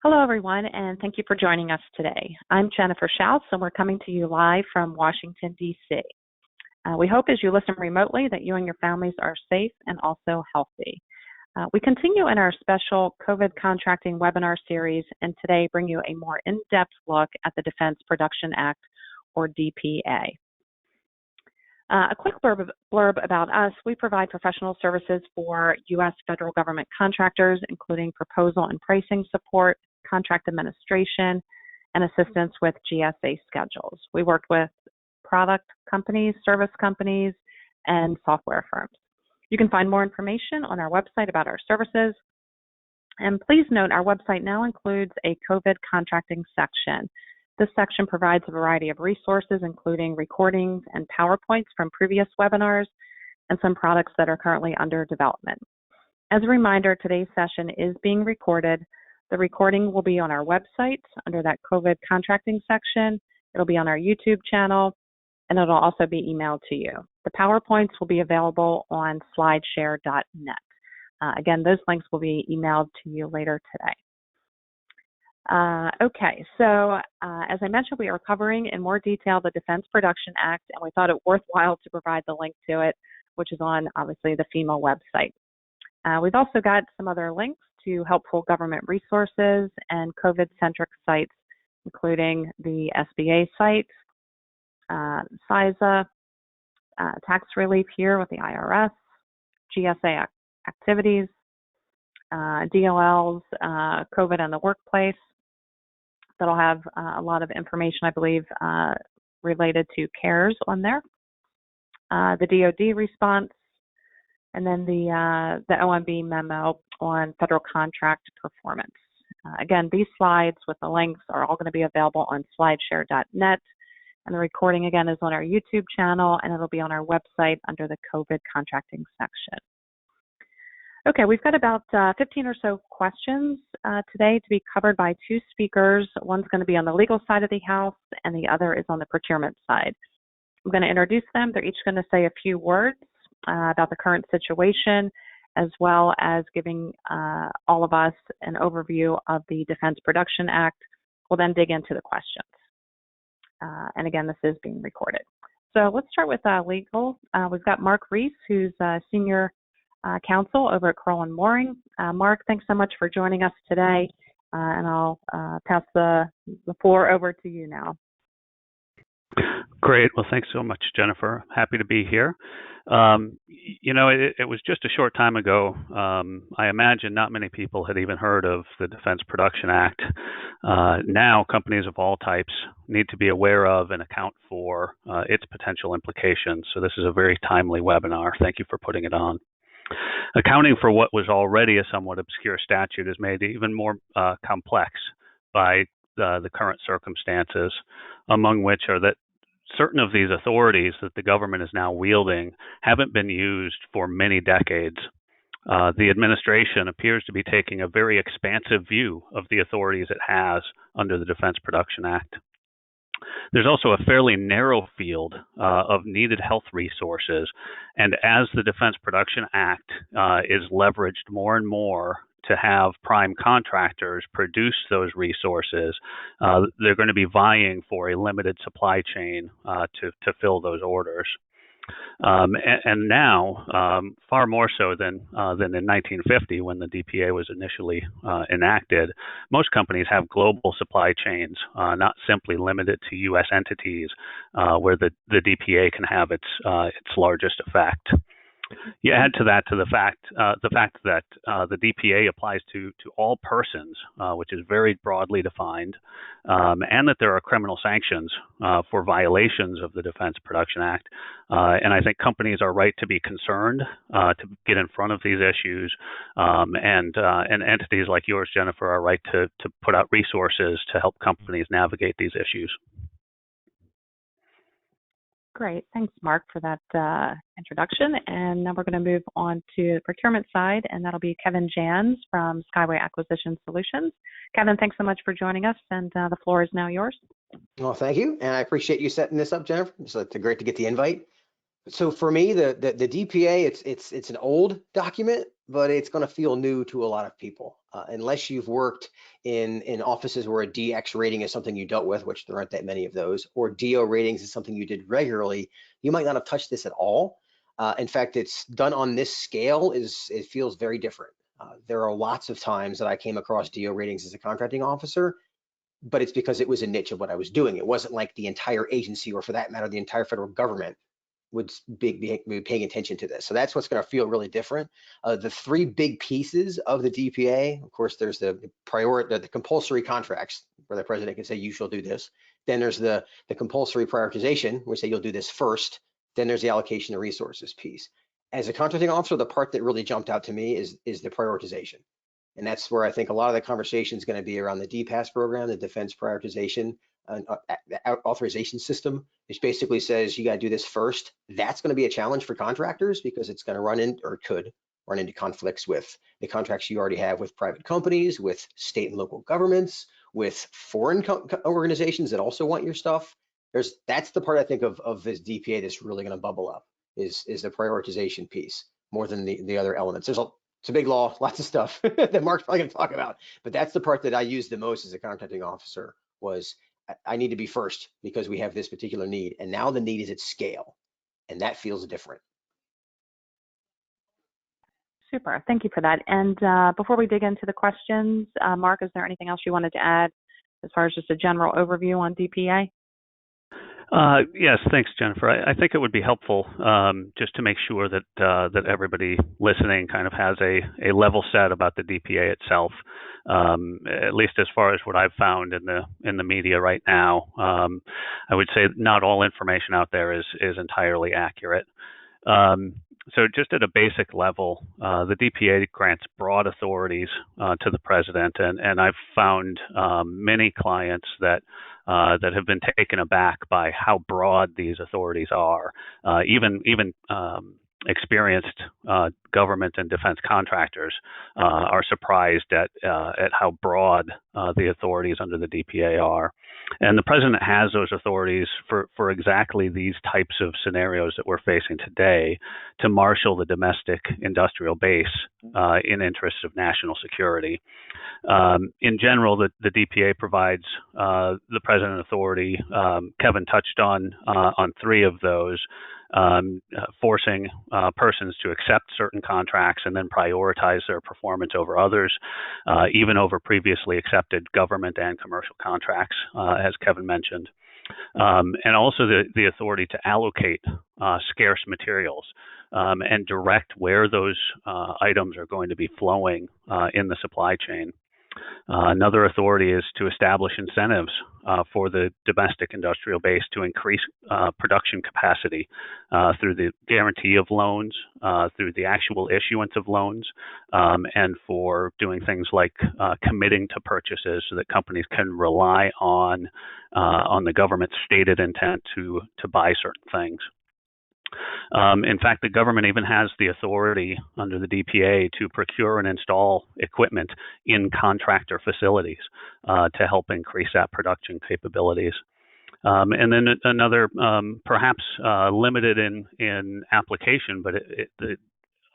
Hello, everyone, and thank you for joining us today. I'm Jennifer Schaus, and we're coming to you live from Washington, D.C. We hope as you listen remotely that you and your families are safe and also healthy. We continue in our special COVID contracting webinar series, and today bring you a more in-depth look at the Defense Production Act, or DPA. A quick blurb about us. We provide professional services for U.S. federal government contractors, including proposal and pricing support, contract administration, and assistance with GSA schedules. We work with product companies, service companies, and software firms. You can find more information on our website about our services. And please note our website now includes a COVID contracting section. This section provides a variety of resources, including recordings and PowerPoints from previous webinars and some products that are currently under development. As a reminder, today's session is being recorded. The recording will be on our website under that COVID contracting section. It'll be on our YouTube channel, and it'll also be emailed to you. The PowerPoints will be available on slideshare.net. Again, those links will be emailed to you later today. Okay, so as I mentioned, we are covering in more detail the Defense Production Act, and we thought it worthwhile to provide the link to it, which is on, obviously, the FEMA website. We've also got some other links to helpful government resources and COVID-centric sites, including the SBA site, CISA, tax relief here with the IRS, GSA activities, DOL's COVID in the workplace. That'll have a lot of information, I believe, related to CARES on there. The DoD response, and then the OMB memo on federal contract performance. Again, these slides with the links are all going to be available on slideshare.net, and the recording again is on our YouTube channel, and it'll be on our website under the COVID contracting section. Okay, we've got about 15 or so questions today to be covered by two speakers. One's going to be on the legal side of the house, and the other is on the procurement side. I'm going to introduce them. They're each going to say a few words about the current situation, as well as giving all of us an overview of the Defense Production Act. We'll then dig into the questions. And again, this is being recorded. So let's start with legal. We've got Mark Reese, who's Senior Counsel over at Crowell & Mooring. Mark, thanks so much for joining us today, and I'll pass the floor over to you now. Great. Well, thanks so much, Jennifer. Happy to be here. You know, it was just a short time ago. I imagine not many people had even heard of the Defense Production Act. Now, companies of all types need to be aware of and account for its potential implications. So this is a very timely webinar. Thank you for putting it on. Accounting for what was already a somewhat obscure statute is made even more complex by the current circumstances, among which are that certain of these authorities that the government is now wielding haven't been used for many decades. The administration appears to be taking a very expansive view of the authorities it has under the Defense Production Act. There's also a fairly narrow field of needed health resources, and as the Defense Production Act is leveraged more and more to have prime contractors produce those resources, they're going to be vying for a limited supply chain to fill those orders. And now, far more so than in 1950 when the DPA was initially enacted, most companies have global supply chains, not simply limited to U.S. entities, where the DPA can have its largest effect. You add to that the fact that the DPA applies to all persons, which is very broadly defined, and that there are criminal sanctions for violations of the Defense Production Act. And I think companies are right to be concerned to get in front of these issues, and entities like yours, Jennifer, are right to put out resources to help companies navigate these issues. Great. Thanks, Mark, for that introduction. And now we're going to move on to the procurement side, and that'll be Kevin Jans from Skyway Acquisition Solutions. Kevin, thanks so much for joining us, and the floor is now yours. Well, thank you, and I appreciate you setting this up, Jennifer. So it's great to get the invite. So for me, the DPA, it's an old document. but it's going to feel new to a lot of people. Unless you've worked in offices where a DX rating is something you dealt with, which there aren't that many of those, or DO ratings is something you did regularly, you might not have touched this at all. In fact, it's done on this scale it feels very different. There are lots of times that I came across DO ratings as a contracting officer, but it's because it was a niche of what I was doing. It wasn't like the entire agency, or for that matter, the entire federal government would be paying attention to this. So that's what's going to feel really different. The three big pieces of the DPA, of course, there's the compulsory contracts where the president can say, you shall do this. Then there's the compulsory prioritization, where we say you'll do this first. Then there's the allocation of resources piece. As a contracting officer, the part that really jumped out to me is the prioritization. And that's where I think a lot of the conversation is going to be around the DPAS program, the Defense Prioritization Authorization System, which basically says you got to do this first. That's going to be a challenge for contractors because it's going to run in, or could run into, conflicts with the contracts you already have with private companies, with state and local governments, with foreign organizations that also want your stuff. That's the part I think of this DPA that's really going to bubble up is the prioritization piece more than the other elements. It's a big law, lots of stuff that Mark's probably going to talk about, but that's the part that I used the most as a contracting officer. Was I need to be first because we have this particular need, and now the need is at scale, and that feels different. Super, thank you for that. And before we dig into the questions, Mark, is there anything else you wanted to add as far as just a general overview on DPA? Yes, thanks, Jennifer. I think it would be helpful just to make sure that that everybody listening kind of has a level set about the DPA itself, at least as far as what I've found in the media right now. I would say not all information out there is entirely accurate. So just at a basic level, the DPA grants broad authorities to the president, and I've found many clients that have been taken aback by how broad these authorities are. Even experienced government and defense contractors are surprised at how broad the authorities under the DPA are. And the president has those authorities for exactly these types of scenarios that we're facing today, to marshal the domestic industrial base in interests of national security. In general, the DPA provides the president authority. Kevin touched on three of those. Forcing persons to accept certain contracts and then prioritize their performance over others, even over previously accepted government and commercial contracts, as Kevin mentioned. And also the authority to allocate scarce materials and direct where those items are going to be flowing in the supply chain. Another authority is to establish incentives for the domestic industrial base to increase production capacity through the guarantee of loans, through the actual issuance of loans, and for doing things like committing to purchases so that companies can rely on the government's stated intent to buy certain things. In fact, the government even has the authority under the DPA to procure and install equipment in contractor facilities to help increase that production capabilities. And then another, perhaps limited in application, but the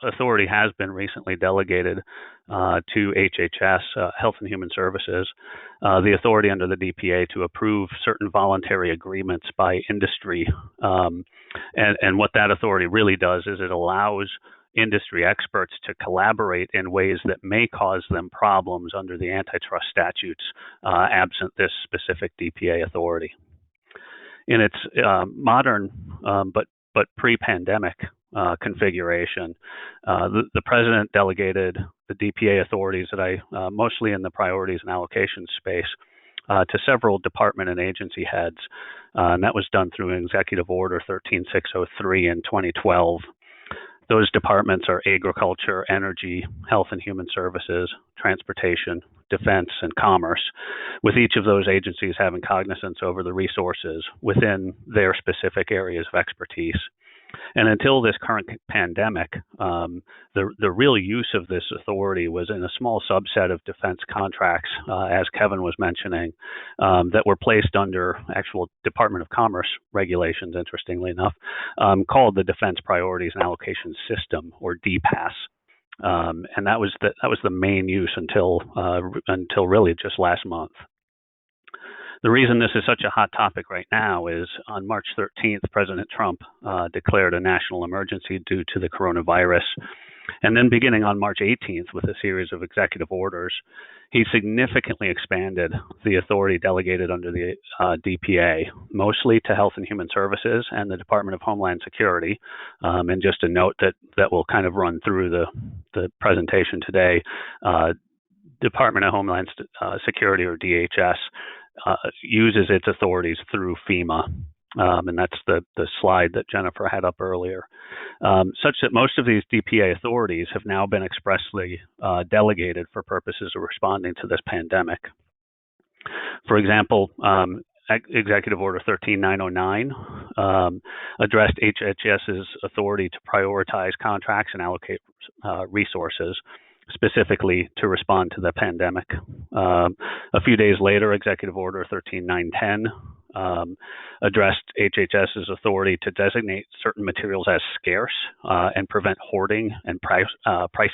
authority has been recently delegated to HHS, Health and Human Services, the authority under the DPA to approve certain voluntary agreements by industry. And what that authority really does is it allows industry experts to collaborate in ways that may cause them problems under the antitrust statutes, absent this specific DPA authority. In its modern but pre-pandemic configuration, the president delegated the DPA authorities that mostly in the priorities and allocations space to several department and agency heads, and that was done through Executive Order 13603 in 2012. Those departments are Agriculture, Energy, Health and Human Services, Transportation, Defense, and Commerce, with each of those agencies having cognizance over the resources within their specific areas of expertise. And until this current pandemic, the real use of this authority was in a small subset of defense contracts, as Kevin was mentioning, that were placed under actual Department of Commerce regulations, interestingly enough, called the Defense Priorities and Allocation System, or DPAS. and that was the main use until really just last month. The reason this is such a hot topic right now is on March 13th, President Trump declared a national emergency due to the coronavirus. And then beginning on March 18th with a series of executive orders, he significantly expanded the authority delegated under the DPA, mostly to Health and Human Services and the Department of Homeland Security. And just a note that will kind of run through the presentation today, Department of Homeland Security, or DHS, uses its authorities through FEMA, and that's the slide that Jennifer had up earlier, such that most of these DPA authorities have now been expressly delegated for purposes of responding to this pandemic. For example, Executive Order 13909 addressed HHS's authority to prioritize contracts and allocate resources specifically to respond to the pandemic. A few days later, Executive Order 13910 addressed HHS's authority to designate certain materials as scarce and prevent hoarding and price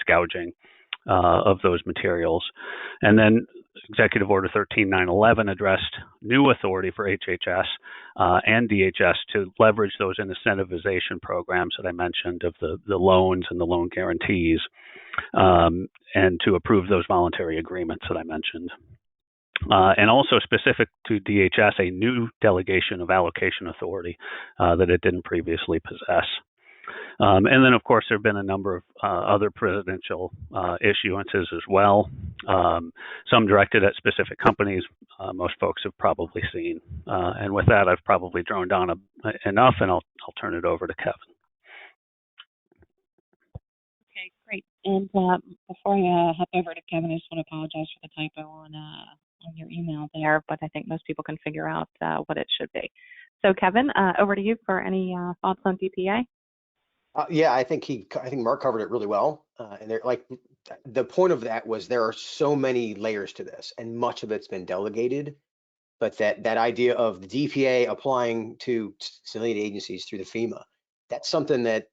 gouging of those materials. And then Executive Order 13911 addressed new authority for HHS and DHS to leverage those incentivization programs that I mentioned of the loans and the loan guarantees, and to approve those voluntary agreements that I mentioned. And also specific to DHS, a new delegation of allocation authority that it didn't previously possess. And then, of course, there have been a number of other presidential issuances as well, some directed at specific companies most folks have probably seen. And with that, I've probably droned on enough, and I'll turn it over to Kevin. Okay, great. And before I hop over to Kevin, I just want to apologize for the typo on your email there, but I think most people can figure out what it should be. So, Kevin, over to you for any thoughts on DPA. Yeah, I think Mark covered it really well. And the point of that was there are so many layers to this, and much of it's been delegated. But that idea of the DPA applying to civilian agencies through the FEMA, that's something that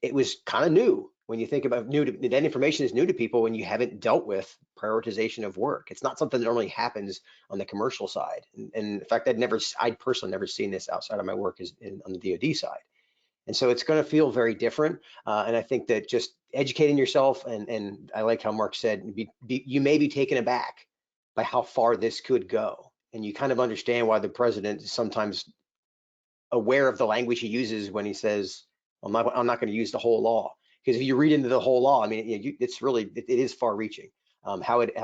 it was kind of new. When you think about that information is new to people when you haven't dealt with prioritization of work. It's not something that normally happens on the commercial side. And in fact, I'd personally never seen this outside of my work on the DoD side. And so it's going to feel very different. And I think that just educating yourself, and I like how Mark said, you may be taken aback by how far this could go. And you kind of understand why the president is sometimes aware of the language he uses when he says, I'm not going to use the whole law. Because if you read into the whole law, I mean, it is far reaching. How it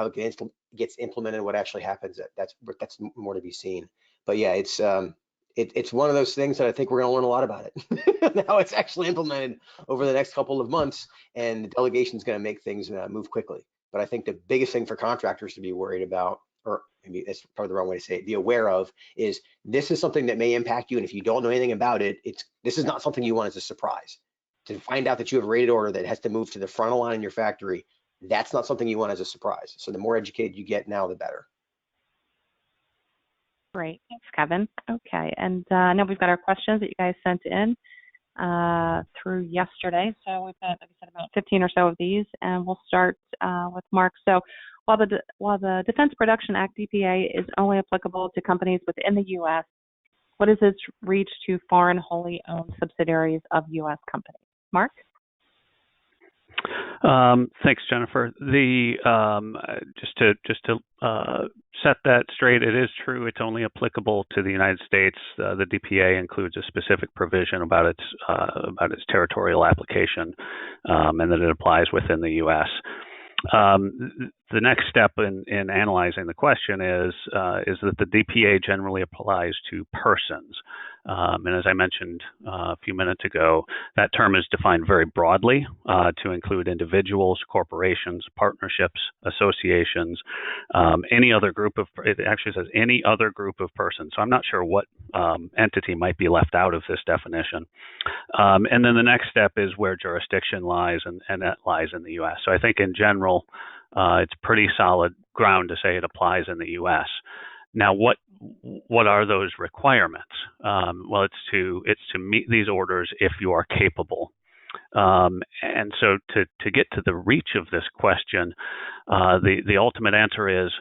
gets implemented, what actually happens, that's more to be seen. But yeah, it's one of those things that I think we're going to learn a lot about it. How it's actually implemented over the next couple of months, and the delegation is going to make things move quickly. But I think the biggest thing for contractors to be worried about, or maybe that's probably the wrong way to say it, be aware of, is this is something that may impact you. And if you don't know anything about it, this is not something you want as a surprise. To find out that you have a rated order that has to move to the front of line in your factory, that's not something you want as a surprise. So the more educated you get now, the better. Great, thanks, Kevin. Okay, and now we've got our questions that you guys sent in through yesterday. So we've got, like I said, about 15 or so of these, and we'll start with Mark. So while the Defense Production Act DPA is only applicable to companies within the U.S., what is its reach to foreign wholly owned subsidiaries of U.S. companies? Mark? Thanks, Jennifer. Just to set that straight, it is true it's only applicable to the United States. The DPA includes a specific provision about its territorial application, and that it applies within the U.S. The next step in analyzing the question is that the DPA generally applies to persons. And as I mentioned a few minutes ago, that term is defined very broadly to include individuals, corporations, partnerships, associations, any other group of, it actually says any other group of persons. So I'm not sure what entity might be left out of this definition. And then the next step is where jurisdiction lies, and that lies in the U.S. So I think in general, it's pretty solid ground to say it applies in the U.S. Now, what are those requirements? Well, it's to meet these orders if you are capable. And so to get to the reach of this question, the ultimate answer is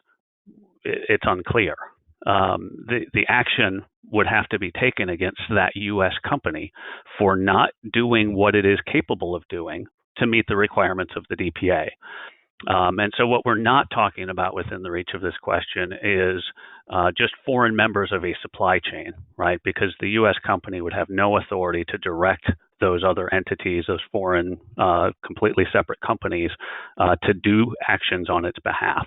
it's unclear. The action would have to be taken against that U.S. company for not doing what it is capable of doing to meet the requirements of the DPA. And so what we're not talking about within the reach of this question is just foreign members of a supply chain, right? Because the U.S. company would have no authority to direct those other entities, those foreign, completely separate companies, to do actions on its behalf.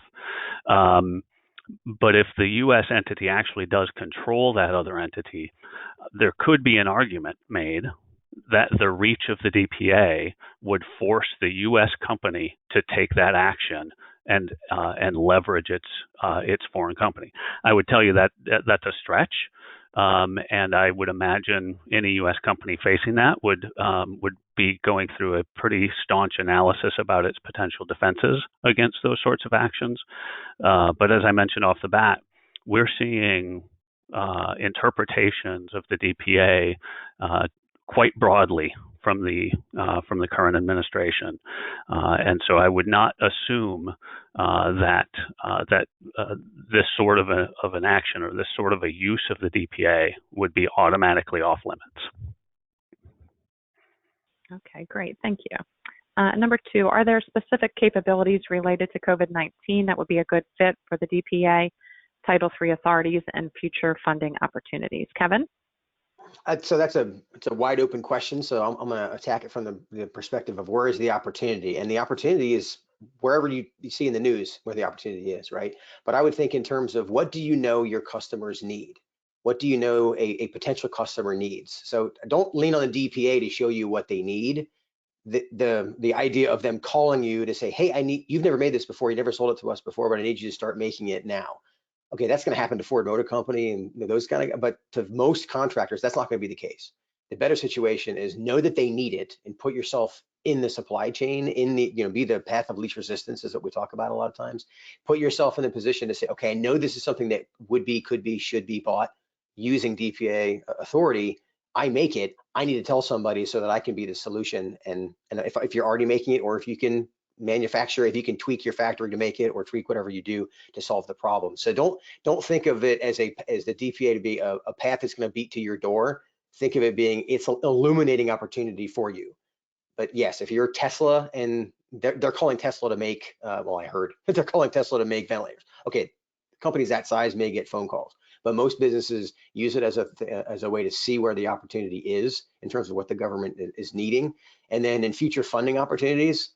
But if the U.S. entity actually does control that other entity, there could be an argument made that the reach of the DPA would force the U.S. company to take that action and leverage its foreign company. I would tell you that that's a stretch, and I would imagine any U.S. company facing that would be going through a pretty staunch analysis about its potential defenses against those sorts of actions. But as I mentioned off the bat, we're seeing interpretations of the DPA quite broadly from the current administration, and so I would not assume that this sort of an action or this sort of a use of the DPA would be automatically off limits. Okay, great, thank you. Number 2, are there specific capabilities related to COVID-19 that would be a good fit for the DPA, Title III authorities, and future funding opportunities? Kevin? So it's a wide open question. So I'm going to attack it from the perspective of where is the opportunity, and the opportunity is wherever you see in the news where the opportunity is, right? But I would think in terms of what do you know your customers need? What do you know a potential customer needs? So don't lean on the DPA to show you what they need. The idea of them calling you to say, hey, you've never made this before, you never sold it to us before, but I need you to start making it now. Okay, that's going to happen to Ford Motor Company and those kind of, but to most contractors, that's not going to be the case. The better situation is know that they need it and put yourself in the supply chain, be the path of least resistance is what we talk about a lot of times. Put yourself in the position to say, okay, I know this is something that would be, could be, should be bought using DPA authority. I make it. I need to tell somebody so that I can be the solution. And if you're already making it, or if you can manufacture, if you can tweak your factory to make it, or tweak whatever you do to solve the problem. So don't think of it as the DPA to be a path that's going to beat to your door. Think of it being it's an illuminating opportunity for you. But yes, if you're Tesla and they're calling Tesla to make, I heard they're calling Tesla to make ventilators. Okay, companies that size may get phone calls, but most businesses use it as a way to see where the opportunity is in terms of what the government is needing. And then in future funding opportunities,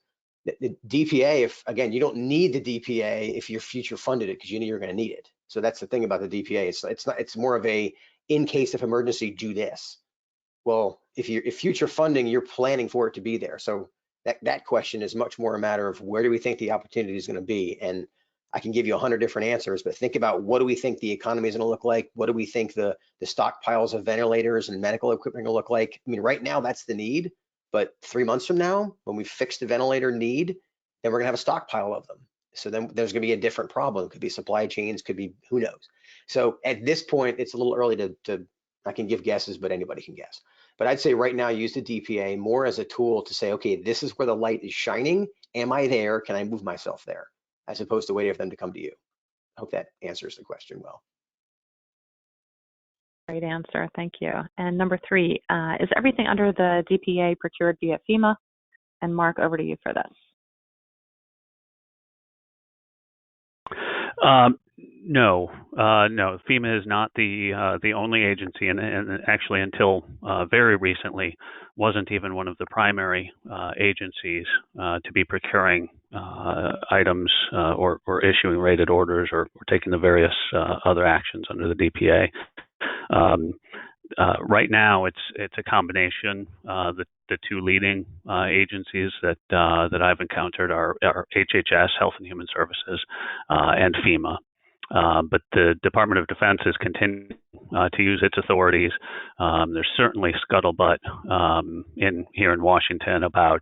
the DPA, if again, you don't need the DPA if you're future funded it because you know you're going to need it. So that's the thing about the DPA. It's more of a in case of emergency, do this. Well, if future funding, you're planning for it to be there. So that question is much more a matter of where do we think the opportunity is going to be? And I can give you 100 different answers, but think about what do we think the economy is going to look like? What do we think the stockpiles of ventilators and medical equipment will look like? I mean, right now that's the need. But 3 months from now, when we fix the ventilator need, then we're gonna have a stockpile of them. So then there's gonna be a different problem. Could be supply chains, could be who knows. So at this point, it's a little early to I can give guesses, but anybody can guess. But I'd say right now, use the DPA more as a tool to say, okay, this is where the light is shining. Am I there? Can I move myself there? As opposed to waiting for them to come to you. I hope that answers the question well. Great answer, thank you. And number 3, is everything under the DPA procured via FEMA? And Mark, over to you for this. No. FEMA is not the only agency, and actually until very recently wasn't even one of the primary agencies to be procuring items or issuing rated orders or taking the various other actions under the DPA. Right now, it's a combination. The two leading agencies that I've encountered are HHS, Health and Human Services, and FEMA. But the Department of Defense is continuing to use its authorities. There's certainly scuttlebutt here in Washington about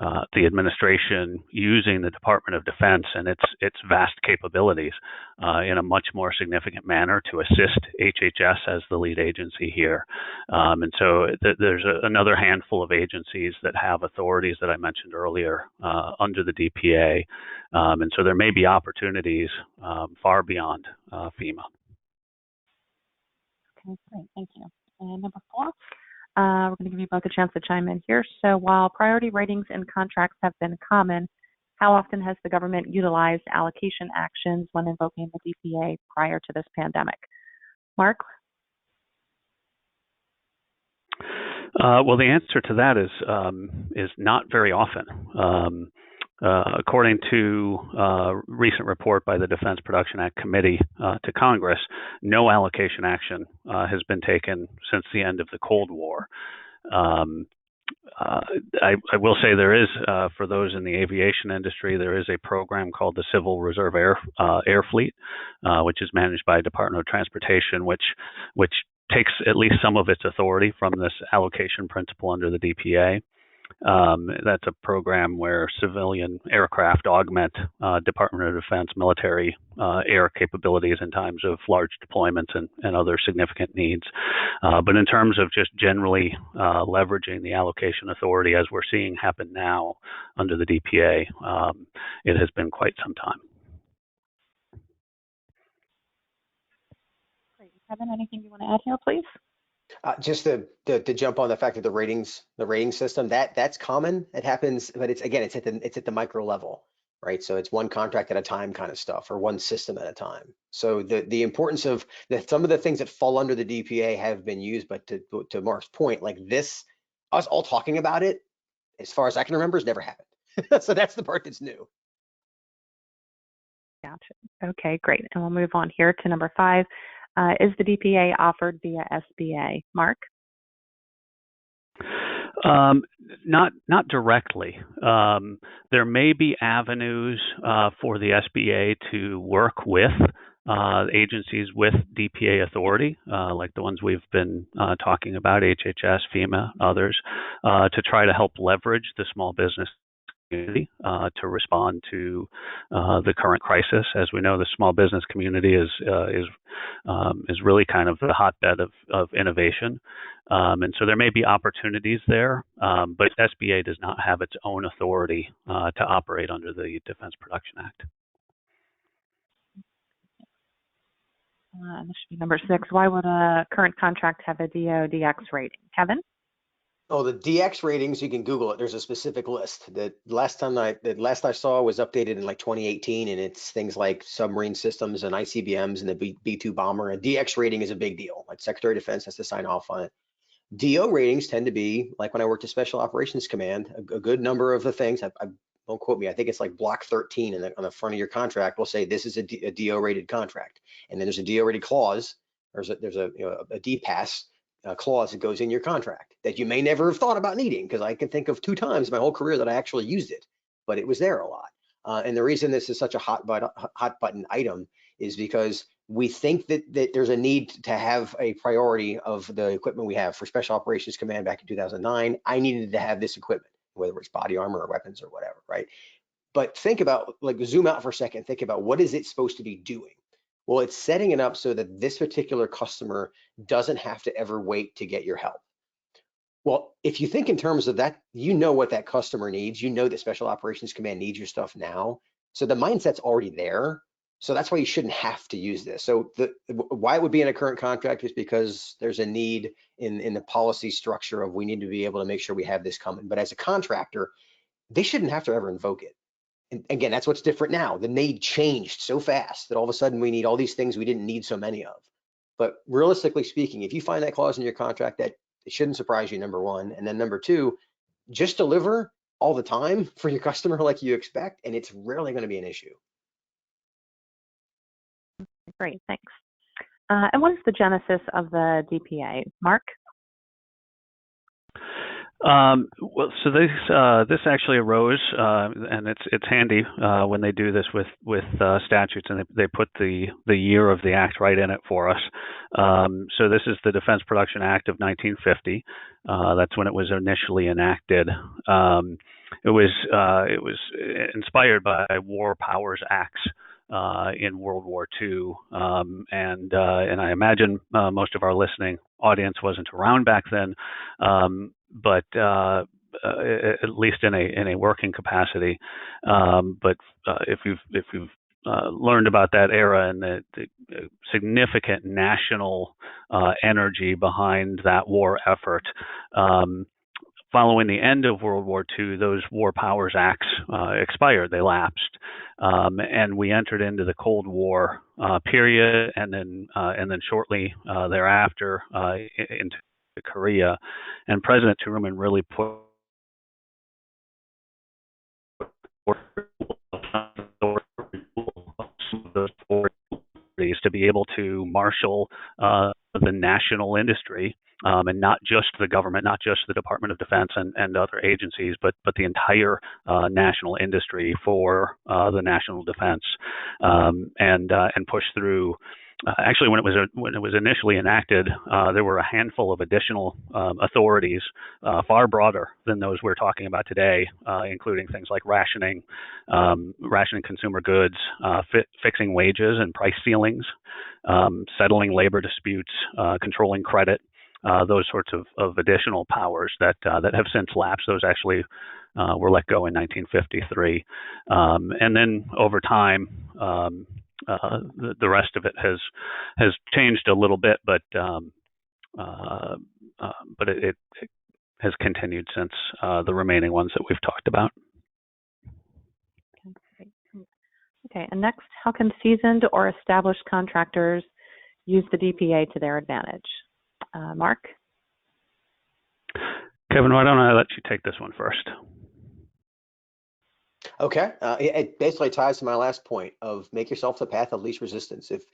the administration using the Department of Defense and its vast capabilities in a much more significant manner to assist HHS as the lead agency here. And so there's another handful of agencies that have authorities that I mentioned earlier under the DPA. And so there may be opportunities far beyond FEMA. Okay, great, thank you. And number 4. We're going to give you both a chance to chime in here. So while priority ratings in contracts have been common, how often has the government utilized allocation actions when invoking the DPA prior to this pandemic? Mark? Well, the answer to that is not very often. According to a recent report by the Defense Production Act Committee to Congress, no allocation action has been taken since the end of the Cold War. I will say there is, for those in the aviation industry, there is a program called the Civil Reserve Air Fleet, which is managed by Department of Transportation, which takes at least some of its authority from this allocation principle under the DPA. That's a program where civilian aircraft augment Department of Defense military air capabilities in times of large deployments and other significant needs. But in terms of just generally leveraging the allocation authority, as we're seeing happen now under the DPA, it has been quite some time. Great. Kevin, anything you want to add here, please? Just to jump on the fact that the rating system, that's common. It happens, but it's at the micro level, right? So it's one contract at a time kind of stuff, or one system at a time. So the importance of some of the things that fall under the DPA have been used, but to Mark's point, like this, us all talking about it, as far as I can remember, has never happened. So that's the part that's new. Gotcha. Okay, great. And we'll move on here to number 5. Is the DPA offered via SBA? Mark? Not directly. There may be avenues for the SBA to work with agencies with DPA authority, like the ones we've been talking about, HHS, FEMA, others, to try to help leverage the small business community to respond to the current crisis. As we know, the small business community is really kind of the hotbed of innovation, and so there may be opportunities there, but SBA does not have its own authority to operate under the Defense Production Act. This should be number 6. Why would a current contract have a DO/DX rating? Kevin? Oh, the DX ratings, you can Google it. There's a specific list. The last I saw was updated in like 2018, and it's things like submarine systems and ICBMs and the B-2 bomber. A DX rating is a big deal. Like Secretary of Defense has to sign off on it. DO ratings tend to be, like when I worked at Special Operations Command, a good number of the things, I don't quote me, I think it's like block 13 on the front of your contract will say this is a DO rated contract. And then there's a DO rated clause, there's a DPAS clause that goes in your contract that you may never have thought about needing, because I can think of 2 times in my whole career that I actually used it, but it was there a lot. And the reason this is such a hot button item is because we think that there's a need to have a priority of the equipment we have. For Special Operations Command back in 2009, I needed to have this equipment, whether it's body armor or weapons or whatever, right? But think about, like, zoom out for a second, think about what is it supposed to be doing? Well, it's setting it up so that this particular customer doesn't have to ever wait to get your help. Well, if you think in terms of that, you know what that customer needs. You know that Special Operations Command needs your stuff now. So the mindset's already there. So that's why you shouldn't have to use this. So why it would be in a current contract is because there's a need in the policy structure of we need to be able to make sure we have this coming. But as a contractor, they shouldn't have to ever invoke it. And again, that's what's different now. The need changed so fast that all of a sudden we need all these things we didn't need so many of. But realistically speaking, if you find that clause in your contract, that it shouldn't surprise you, number 1. And then number 2, just deliver all the time for your customer like you expect, and it's rarely going to be an issue. Great, thanks. And what is the genesis of the DPA? Mark? Well, so this actually arose, and it's handy when they do this with statutes, and they put the year of the act right in it for us. So this is the Defense Production Act of 1950. That's when it was initially enacted. it was inspired by War Powers Acts in World War II, and I imagine most of our listening audience wasn't around back then, but at least in a working capacity. But if you've learned about that era and the significant national energy behind that war effort. Following the end of World War II, those War Powers Acts expired; they lapsed, and we entered into the Cold War period, and then shortly thereafter into Korea. And President Truman really put those authorities to be able to marshal the national industry. And not just the government, not just the Department of Defense and other agencies, but the entire national industry for the national defense, and push through. Actually, when it was initially enacted, there were a handful of additional authorities, far broader than those we're talking about today, including things like rationing consumer goods, fixing wages and price ceilings, settling labor disputes, controlling credit. Those sorts of additional powers that have since lapsed. Those actually were let go in 1953, and then over time, the rest of it has changed a little bit, but it has continued since the remaining ones that we've talked about. Okay, and next, how can seasoned or established contractors use the DPA to their advantage? Mark? Kevin, why don't I let you take this one first? Okay, it basically ties to my last point of make yourself the path of least resistance. If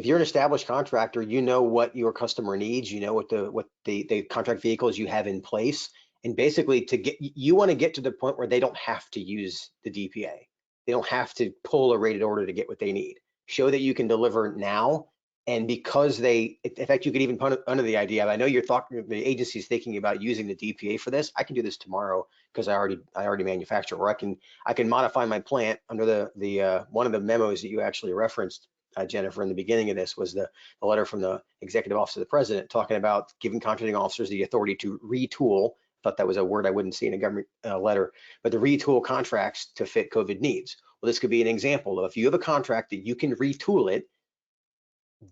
you're an established contractor, you know what your customer needs, you know what the contract vehicles you have in place, and basically you want to get to the point where they don't have to use the DPA. They don't have to pull a rated order to get what they need. Show that you can deliver now. And because in fact, you could even put under the idea, I know the agency's thinking about using the DPA for this. I can do this tomorrow because I already manufacture, or I can modify my plant under the one of the memos that you actually referenced, Jennifer, in the beginning of this was the letter from the Executive Office of the President talking about giving contracting officers the authority to retool. I thought that was a word I wouldn't see in a government letter, but to retool contracts to fit COVID needs. Well, this could be an example of if you have a contract that you can retool it,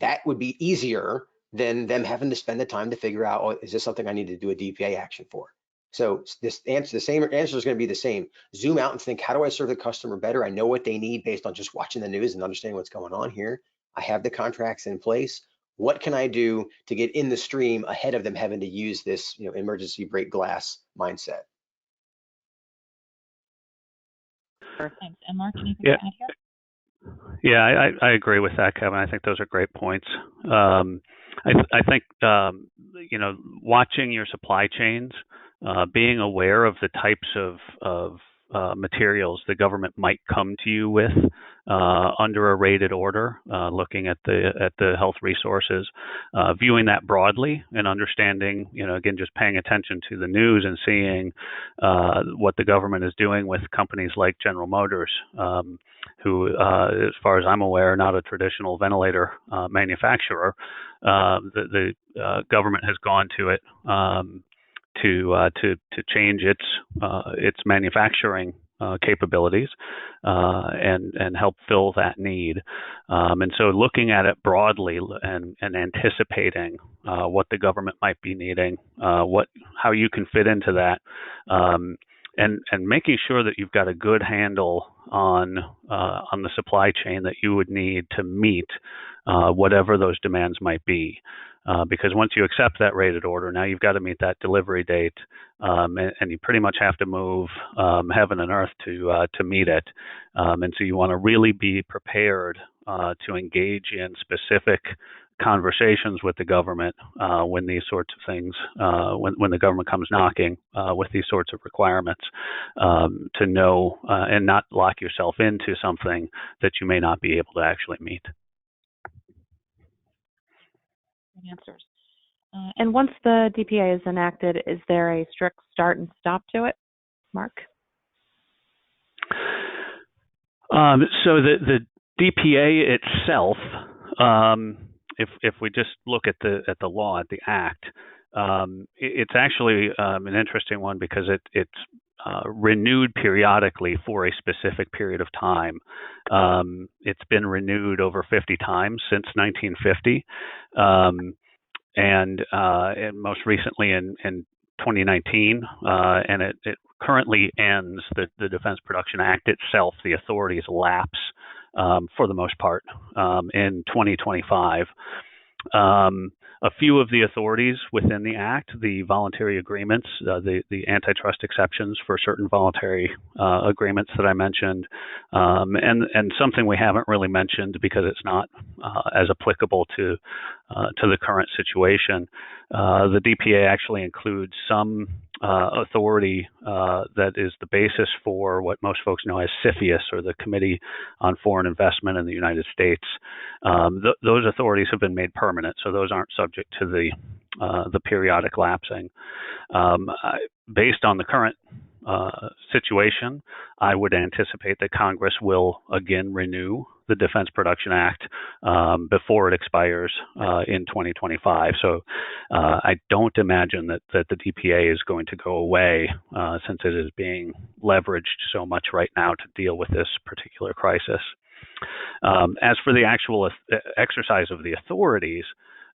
that would be easier than them having to spend the time to figure out, oh, is this something I need to do a DPA action for? So the answer is going to be the same. Zoom out and think, how do I serve the customer better? I know what they need based on just watching the news and understanding what's going on here. I have the contracts in place. What can I do to get in the stream ahead of them having to use this, emergency break glass mindset? Sure, thanks. And Mark, anything to add here? Yeah, I agree with that, Kevin. I think those are great points. I think watching your supply chains, being aware of the types of materials the government might come to you with under a rated order, looking at the health resources, viewing that broadly and understanding, again, just paying attention to the news and seeing what the government is doing with companies like General Motors, who, as far as I'm aware, are not a traditional ventilator manufacturer. The government has gone to it to change its manufacturing capabilities and help fill that need. And so looking at it broadly and anticipating what the government might be needing, how you can fit into that, and making sure that you've got a good handle on the supply chain that you would need to meet whatever those demands might be. Because once you accept that rated order, now you've got to meet that delivery date, and you pretty much have to move heaven and earth to meet it. And so you want to really be prepared to engage in specific conversations with the government when these sorts of things, when the government comes knocking with these sorts of requirements, to know and not lock yourself into something that you may not be able to actually meet. Answers. And once the DPA is enacted, is there a strict start and stop to it, Mark? So the DPA itself, if we just look at the law, at the Act, it's actually an interesting one because it's renewed periodically for a specific period of time. It's been renewed over 50 times since 1950, and most recently in 2019, and it currently ends. The Defense Production Act itself, the authorities lapse for the most part in 2025. A few of the authorities within the Act, the voluntary agreements, the antitrust exceptions for certain voluntary agreements that I mentioned, and something we haven't really mentioned because it's not as applicable to the current situation. The DPA actually includes some authority that is the basis for what most folks know as CFIUS, or the Committee on Foreign Investment in the United States. Those authorities have been made permanent, so those aren't subject to the periodic lapsing. Based on the current situation, I would anticipate that Congress will again renew the Defense Production Act before it expires in 2025. So I don't imagine that the DPA is going to go away since it is being leveraged so much right now to deal with this particular crisis. As for the actual exercise of the authorities,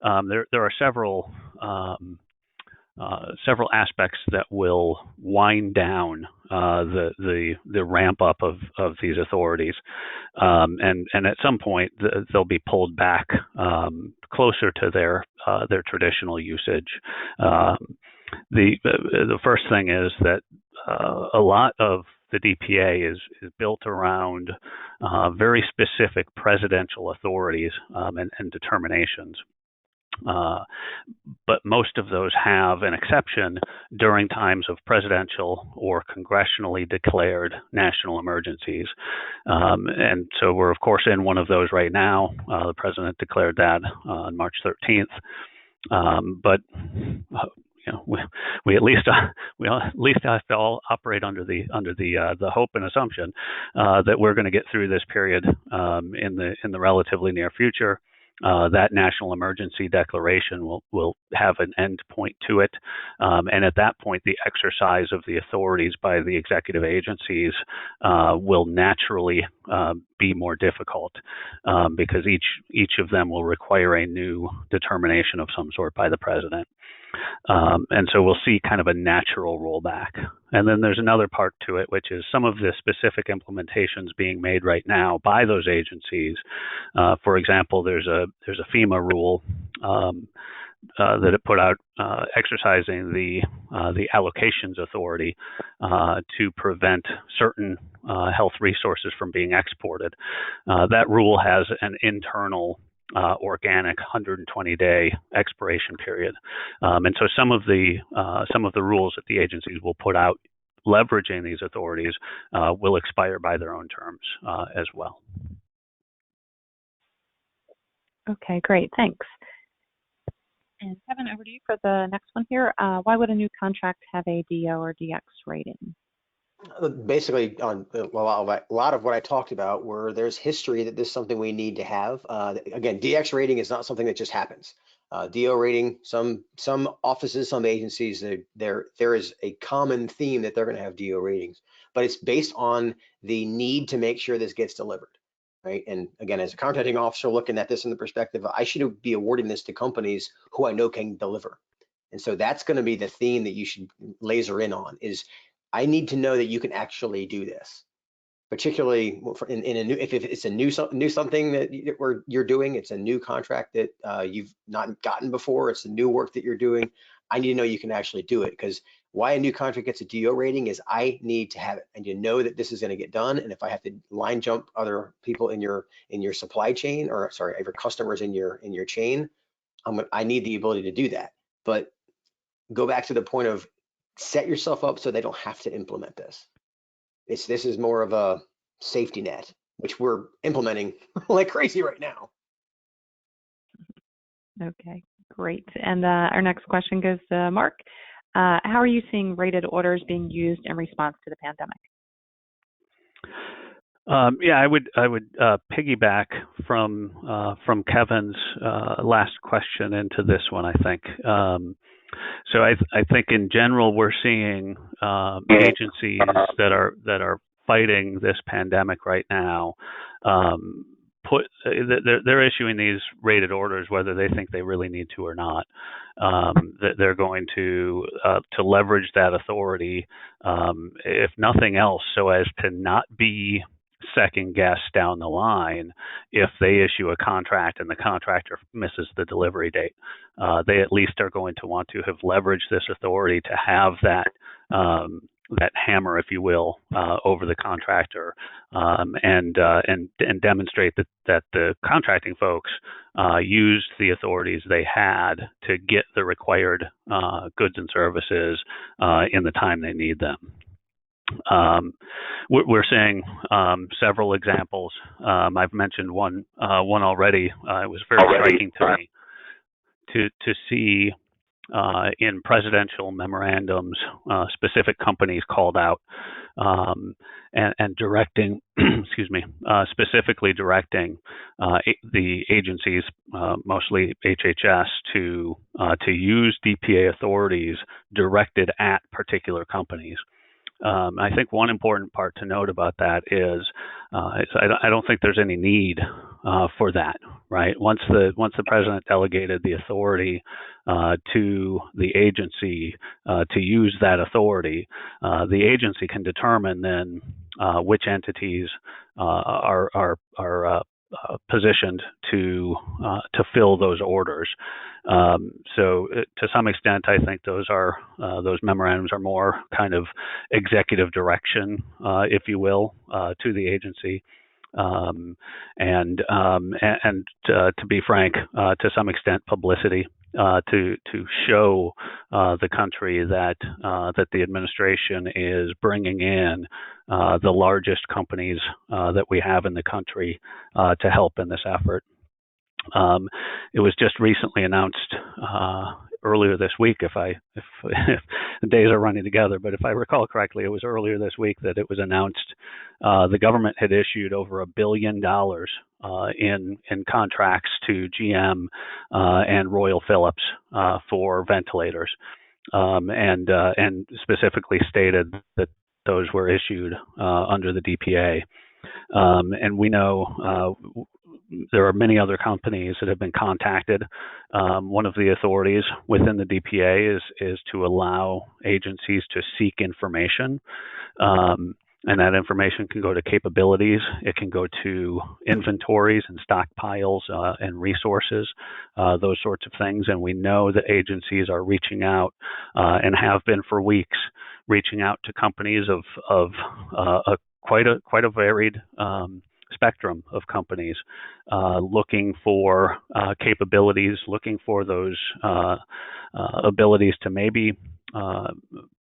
there are several aspects that will wind down the ramp up of these authorities, and at some point they'll be pulled back closer to their traditional usage. The first thing is that a lot of the DPA is built around very specific presidential authorities and determinations. But most of those have an exception during times of presidential or congressionally declared national emergencies. And so we're, of course, in one of those right now. The president declared that on March 13th. But we at least have to all operate under the hope and assumption that we're going to get through this period in the relatively near future. That national emergency declaration will have an end point to it, and at that point, the exercise of the authorities by the executive agencies will naturally be more difficult because each of them will require a new determination of some sort by the president. And so we'll see kind of a natural rollback. And then there's another part to it, which is some of the specific implementations being made right now by those agencies. For example, there's a FEMA rule that it put out exercising the allocations authority to prevent certain health resources from being exported. That rule has an internal organic 120-day expiration period, and so some of the rules that the agencies will put out leveraging these authorities will expire by their own terms as well. Okay, great, thanks. And Kevin, over to you for the next one here. Why would a new contract have a DO or DX rating? Basically, on a lot of what I talked about, where there's history that this is something we need to have. Again, DX rating is not something that just happens. DO rating, some offices, some agencies, there is a common theme that they're going to have DO ratings, but it's based on the need to make sure this gets delivered, right? And again, as a contracting officer looking at this in the perspective, I should be awarding this to companies who I know can deliver. And so that's going to be the theme that you should laser in on is, I need to know that you can actually do this, particularly in a new, if it's a new something that you're doing, it's a new contract that you've not gotten before, it's a new work that you're doing. I need to know you can actually do it, because why a new contract gets a DO rating is I need to have it, and you know that this is going to get done. And if I have to line jump other people in your supply chain, or sorry, your customers in your chain, I need the ability to do that. But go back to the point of, set yourself up so they don't have to implement this. This is more of a safety net, which we're implementing like crazy right now. Okay, great. And our next question goes to Mark. How are you seeing rated orders being used in response to the pandemic? Yeah, I would piggyback from Kevin's last question into this one. I think so. I think in general we're seeing agencies that are fighting this pandemic right now. They're issuing these rated orders whether they think they really need to or not. They're going to leverage that authority, if nothing else, so as to not be second guess down the line if they issue a contract and the contractor misses the delivery date. They at least are going to want to have leveraged this authority to have that that hammer, if you will, over the contractor, and demonstrate that the contracting folks used the authorities they had to get the required goods and services in the time they need them. We're seeing several examples. I've mentioned one already. It was very striking to me to see in presidential memorandums specific companies called out and directing, excuse me, specifically directing the agencies, mostly HHS, to use DPA authorities directed at particular companies. I think one important part to note about that is I don't think there's any need for that, right? Once the president delegated the authority to the agency to use that authority, the agency can determine then which entities are positioned to fill those orders. So to some extent, I think those memorandums are more kind of executive direction, if you will, to the agency. And to be frank, to some extent, publicity to show the country that the administration is bringing in the largest companies that we have in the country to help in this effort. It was just recently announced earlier this week, if the days are running together, but if I recall correctly, it was earlier this week that it was announced the government had issued over $1 billion in contracts to GM and Royal Philips for ventilators, and specifically stated that those were issued under the DPA. And we know there are many other companies that have been contacted. One of the authorities within the DPA is to allow agencies to seek information. And that information can go to capabilities. It can go to inventories and stockpiles and resources, those sorts of things. And we know that agencies are reaching out and have been for weeks, reaching out to companies of quite a varied spectrum of companies, looking for capabilities, looking for those abilities to maybe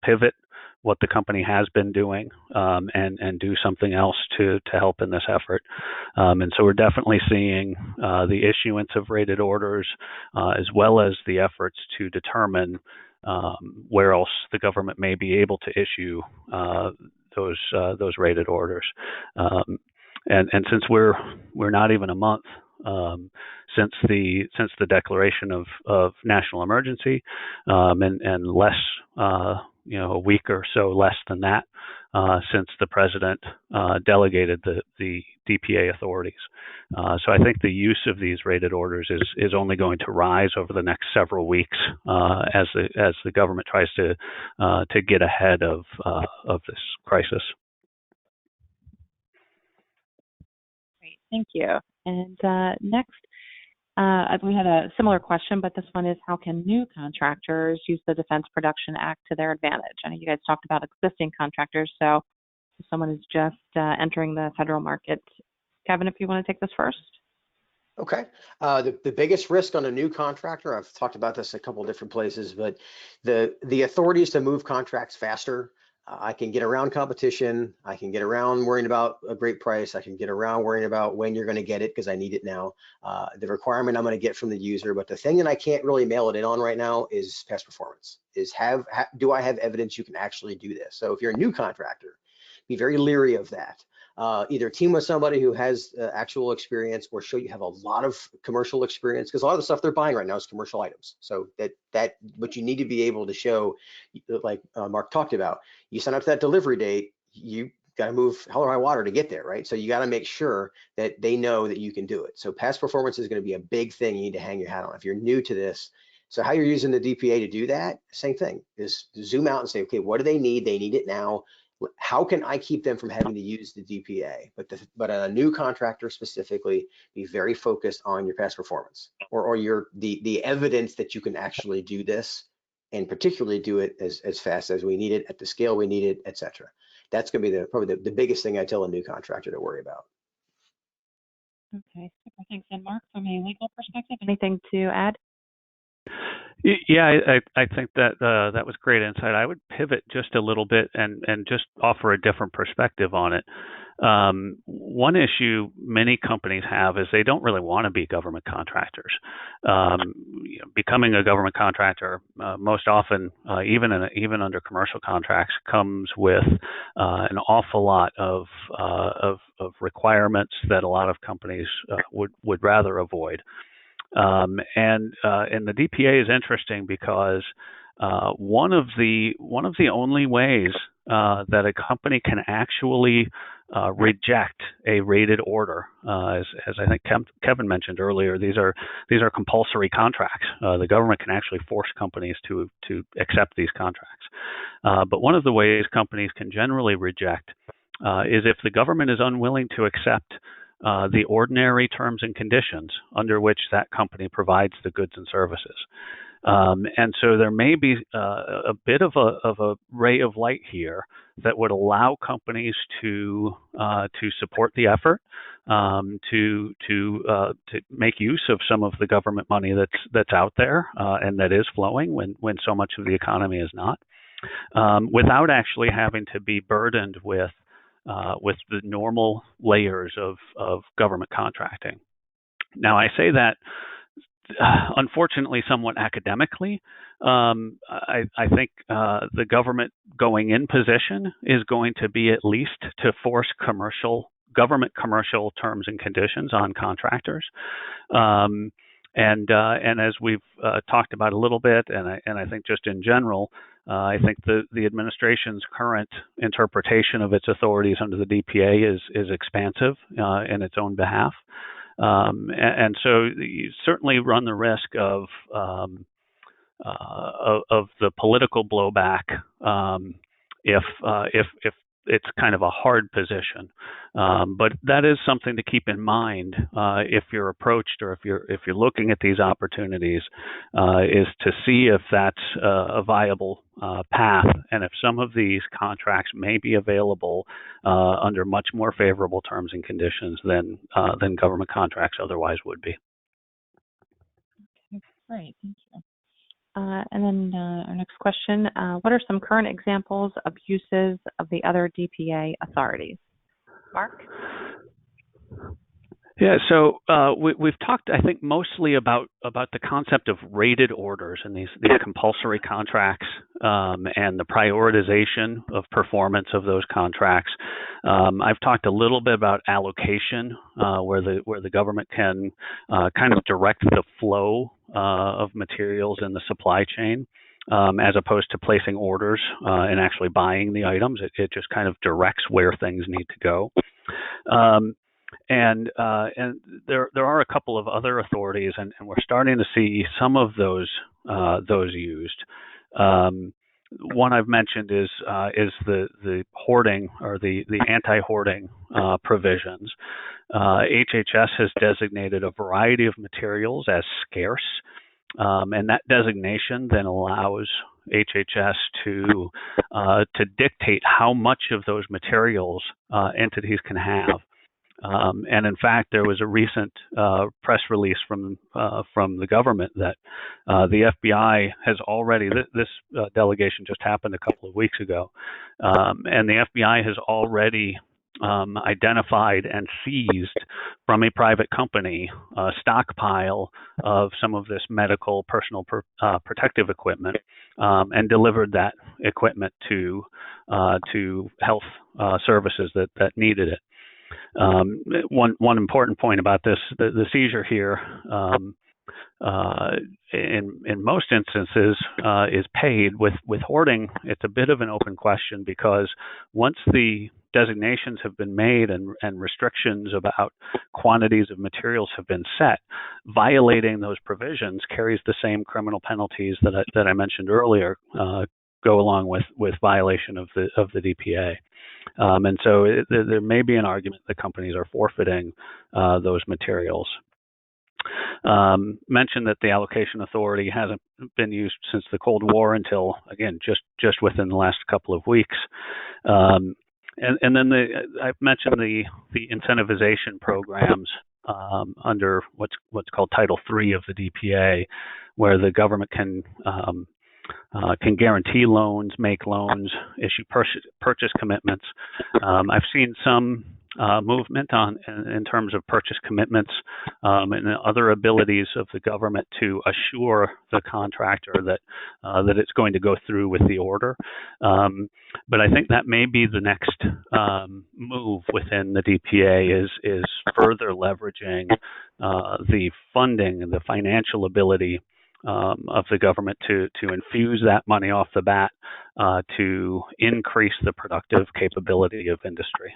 pivot what the company has been doing and do something else to help in this effort. And so we're definitely seeing the issuance of rated orders as well as the efforts to determine where else the government may be able to issue those rated orders. And since we're not even a month since the declaration of national emergency, and less a week or so less than that since the president delegated the DPA authorities. So I think the use of these rated orders is only going to rise over the next several weeks as the government tries to get ahead of this crisis. Great, thank you. And next, we had a similar question, but this one is, how can new contractors use the Defense Production Act to their advantage? I know you guys talked about existing contractors, so if someone is just entering the federal market. Kevin, if you want to take this first. Okay. The biggest risk on a new contractor, I've talked about this a couple of different places, but the authorities to move contracts faster. I can get around competition. I can get around worrying about a great price. I can get around worrying about when you're going to get it because I need it now. The requirement I'm going to get from the user. But the thing that I can't really mail it in on right now is past performance. Do I have evidence you can actually do this? So if you're a new contractor, be very leery of that. either team with somebody who has actual experience or show you have a lot of commercial experience, because a lot of the stuff they're buying right now is commercial items. So that what you need to be able to show, like Mark talked about, you sign up to that delivery date, you got to move hell or high water to get there, right? So you got to make sure that they know that you can do it. So past performance is going to be a big thing you need to hang your hat on if you're new to this. So how you're using the DPA to do that, same thing, is zoom out and say, okay, what do they need? They need it now. How can I keep them from having to use the DPA? But a new contractor specifically, be very focused on your past performance or the evidence that you can actually do this, and particularly do it as fast as we need it, at the scale we need it, et cetera. That's going to be probably the biggest thing I tell a new contractor to worry about. Okay, super, thanks. And Mark, from a legal perspective, anything to add? Yeah, I think that that was great insight. I would pivot just a little bit and just offer a different perspective on it. One issue many companies have is they don't really want to be government contractors. Becoming a government contractor most often, even under commercial contracts, comes with an awful lot of requirements that a lot of companies would rather avoid. And the DPA is interesting because one of the only ways that a company can actually reject a rated order, as I think Kevin mentioned earlier, these are compulsory contracts. The government can actually force companies to accept these contracts. But one of the ways companies can generally reject is if the government is unwilling to accept the ordinary terms and conditions under which that company provides the goods and services. And so there may be a bit of a ray of light here that would allow companies to support the effort, to make use of some of the government money that's out there and that is flowing when so much of the economy is not, without actually having to be burdened with the normal layers of government contracting. Now, I say that unfortunately somewhat academically. I think the government going in position is going to be at least to force government commercial terms and conditions on contractors. And as we've talked about a little bit, and I think just in general, I think the administration's current interpretation of its authorities under the DPA is expansive in its own behalf, and so you certainly run the risk of the political blowback if it's kind of a hard position. But that is something to keep in mind if you're approached or if you're looking at these opportunities, is to see if that's a viable path, and if some of these contracts may be available under much more favorable terms and conditions than government contracts otherwise would be. Okay, great, thank you. And then our next question, what are some current examples of uses of the other DPA authorities? Mark? Yeah, so we've talked, I think, mostly about the concept of rated orders and these compulsory contracts and the prioritization of performance of those contracts. I've talked a little bit about allocation, where the government can kind of direct the flow of materials in the supply chain, as opposed to placing orders and actually buying the items. It just kind of directs where things need to go. And there are a couple of other authorities, and we're starting to see some of those used. One I've mentioned is the hoarding or the anti-hoarding provisions. HHS has designated a variety of materials as scarce, and that designation then allows HHS to dictate how much of those materials entities can have. And in fact, there was a recent press release from the government that the FBI has already, this delegation just happened a couple of weeks ago, and the FBI has already identified and seized from a private company a stockpile of some of this medical personal protective equipment, and delivered that equipment to health services that needed it. One important point about this, the seizure here, in most instances, is paid. With hoarding, it's a bit of an open question, because once the designations have been made and restrictions about quantities of materials have been set, violating those provisions carries the same criminal penalties that I mentioned earlier, go along with violation of the DPA. And so there may be an argument that companies are forfeiting those materials. Mentioned that the allocation authority hasn't been used since the Cold War until, again, just within the last couple of weeks. And then I've mentioned the incentivization programs under what's called Title III of the DPA, where the government can guarantee loans, make loans, issue purchase commitments. I've seen some movement in terms of purchase commitments and other abilities of the government to assure the contractor that it's going to go through with the order. But I think that may be the next move within the DPA is further leveraging the funding and the financial ability of the government to infuse that money off the bat to increase the productive capability of industry.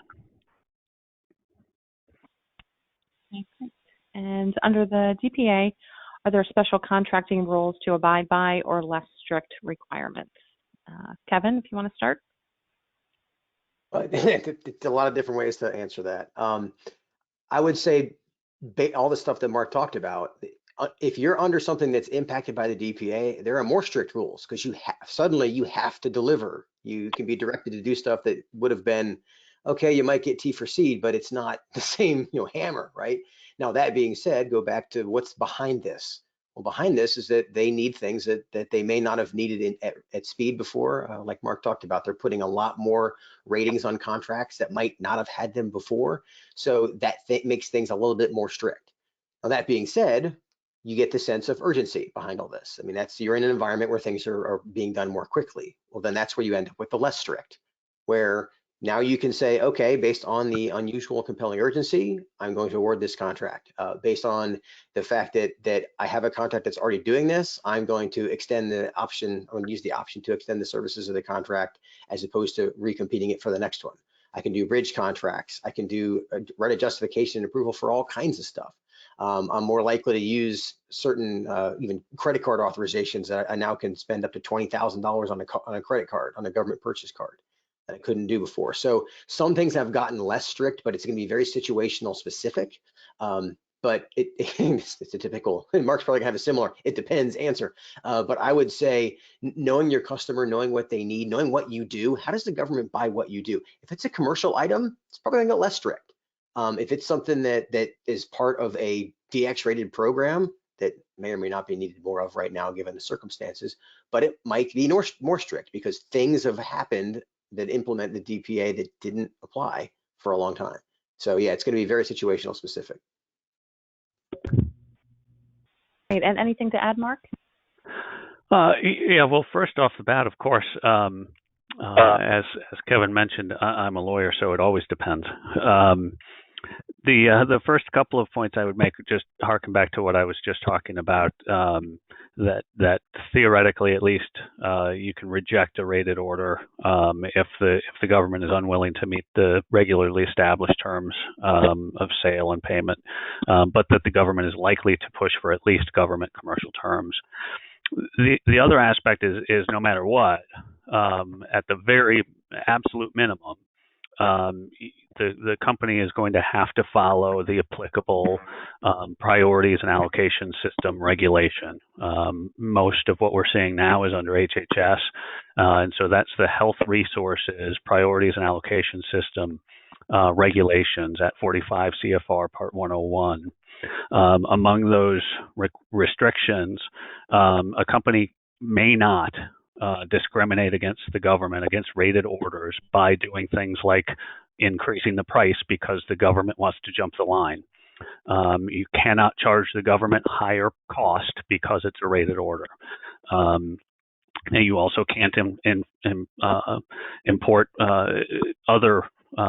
Okay. And under the DPA, are there special contracting rules to abide by or less strict requirements? Kevin, if you want to start. It's a lot of different ways to answer that. I would say all the stuff that Mark talked about, if you're under something that's impacted by the DPA, there are more strict rules, because suddenly you have to deliver. You can be directed to do stuff that would have been, okay, you might get T for C, but it's not the same, hammer, right? Now, that being said, go back to what's behind this. Well, behind this is that they need things that they may not have needed at speed before. Like Mark talked about, they're putting a lot more ratings on contracts that might not have had them before. So that makes things a little bit more strict. Now, that being said, you get the sense of urgency behind all this. I mean, you're in an environment where things are being done more quickly. Well, then that's where you end up with the less strict, where now you can say, okay, based on the unusual compelling urgency, I'm going to award this contract. Based on the fact that I have a contract that's already doing this, I'm going to extend the option. I'm going to use the option to extend the services of the contract as opposed to recompeting it for the next one. I can do bridge contracts. I can do write a justification and approval for all kinds of stuff. I'm more likely to use certain even credit card authorizations. I now can spend up to $20,000 on a credit card, on a government purchase card, that I couldn't do before. So some things have gotten less strict, but it's going to be very situational specific. But it's a typical, and Mark's probably gonna have a similar, it depends answer. But I would say knowing your customer, knowing what they need, knowing what you do. How does the government buy what you do? If it's a commercial item, it's probably gonna get less strict. If it's something that is part of a DX rated program that may or may not be needed more of right now given the circumstances, but it might be more strict because things have happened that implement the DPA that didn't apply for a long time. So yeah, it's going to be very situational specific. Great. And anything to add, Mark? Yeah, well, first off the bat, of course, as Kevin mentioned, I'm a lawyer, so it always depends. The first couple of points I would make just harken back to what I was just talking about, that theoretically, at least, you can reject a rated order if the government is unwilling to meet the regularly established terms of sale and payment, but that the government is likely to push for at least government commercial terms. The other aspect is no matter what, at the very absolute minimum, the company is going to have to follow the applicable priorities and allocation system regulation. Most of what we're seeing now is under HHS, and so that's the Health Resources Priorities and Allocation System regulations at 45 CFR Part 101. Among those restrictions, a company may not discriminate against the government, against rated orders, by doing things like increasing the price because the government wants to jump the line. You cannot charge the government higher cost because it's a rated order. You also can't import other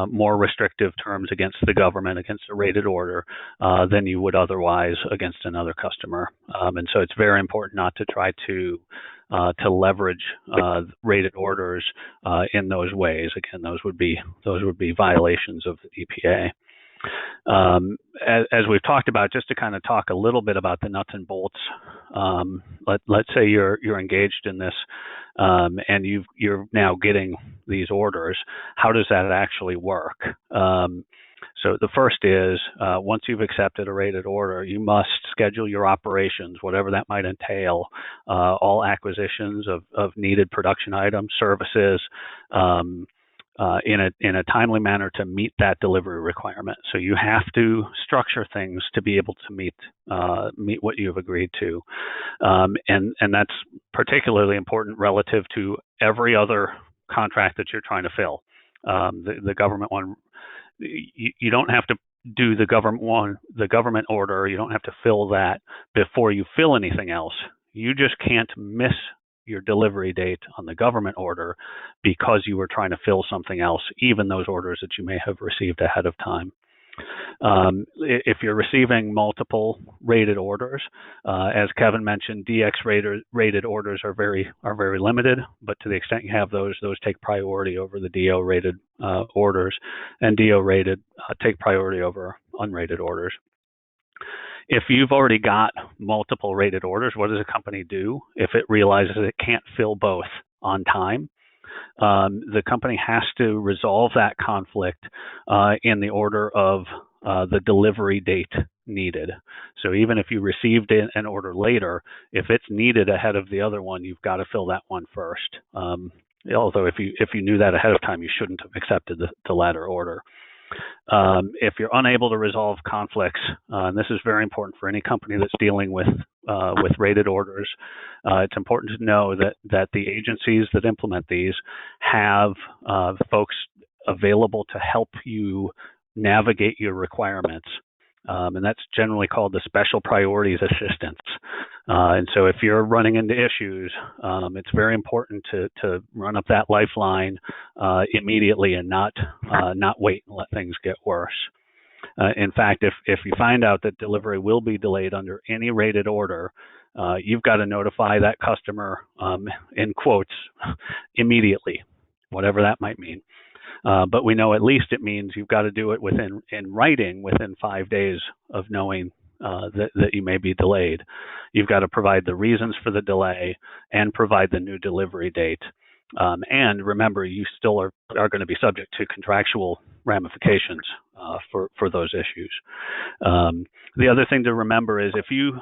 more restrictive terms against the government, against a rated order, than you would otherwise against another customer. And so it's very important not to try to leverage rated orders in those ways. Again, those would be violations of the DPA. As we've talked about, just to kind of talk a little bit about the nuts and bolts, let's say you're engaged in this, and you're now getting these orders. How does that actually work? So the first is, once you've accepted a rated order, you must schedule your operations, whatever that might entail, all acquisitions of needed production items, services, in a timely manner to meet that delivery requirement. So you have to structure things to be able to meet what you've agreed to, and that's particularly important relative to every other contract that you're trying to fill. The government one, you don't have to do the government order. You don't have to fill that before you fill anything else. You just can't miss your delivery date on the government order because you were trying to fill something else, even those orders that you may have received ahead of time. If you're receiving multiple rated orders, as Kevin mentioned, DX rated orders are very limited, but to the extent you have those take priority over the DO rated orders, and DO rated take priority over unrated orders. If you've already got multiple rated orders, what does a company do if it realizes it can't fill both on time? The company has to resolve that conflict in the order of the delivery date needed. So even if you received an order later, if it's needed ahead of the other one, you've got to fill that one first. Although if you knew that ahead of time, you shouldn't have accepted the latter order. If you're unable to resolve conflicts, and this is very important for any company that's dealing with rated orders, it's important to know that the agencies that implement these have folks available to help you navigate your requirements. And that's generally called the Special Priorities Assistance. And so if you're running into issues, it's very important to run up that lifeline immediately and not wait and let things get worse. In fact, if you find out that delivery will be delayed under any rated order, you've got to notify that customer, in quotes, immediately, whatever that might mean. But we know at least it means you've got to do it in writing within 5 days of knowing that you may be delayed. You've got to provide the reasons for the delay and provide the new delivery date. And remember, you still are going to be subject to contractual ramifications for those issues. The other thing to remember is if you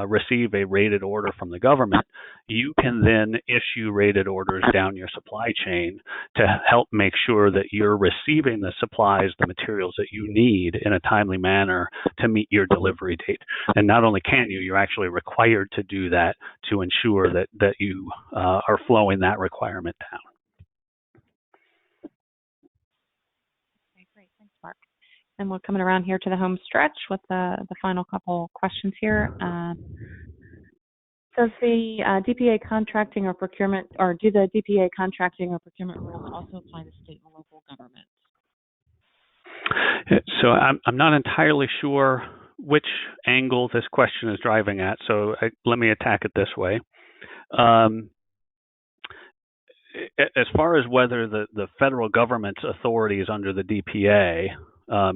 receive a rated order from the government, you can then issue rated orders down your supply chain to help make sure that you're receiving the supplies, the materials that you need in a timely manner to meet your delivery date. And not only can you're actually required to do that to ensure that you are flowing that requirement down. Okay, great. Thanks, Mark. And we're coming around here to the home stretch with the final couple questions here. Does the DPA contracting or procurement, or do the DPA contracting or procurement rules also apply to state and local governments? So I'm not entirely sure which angle this question is driving at. So let me attack it this way. As far as whether the federal government's authorities under the DPA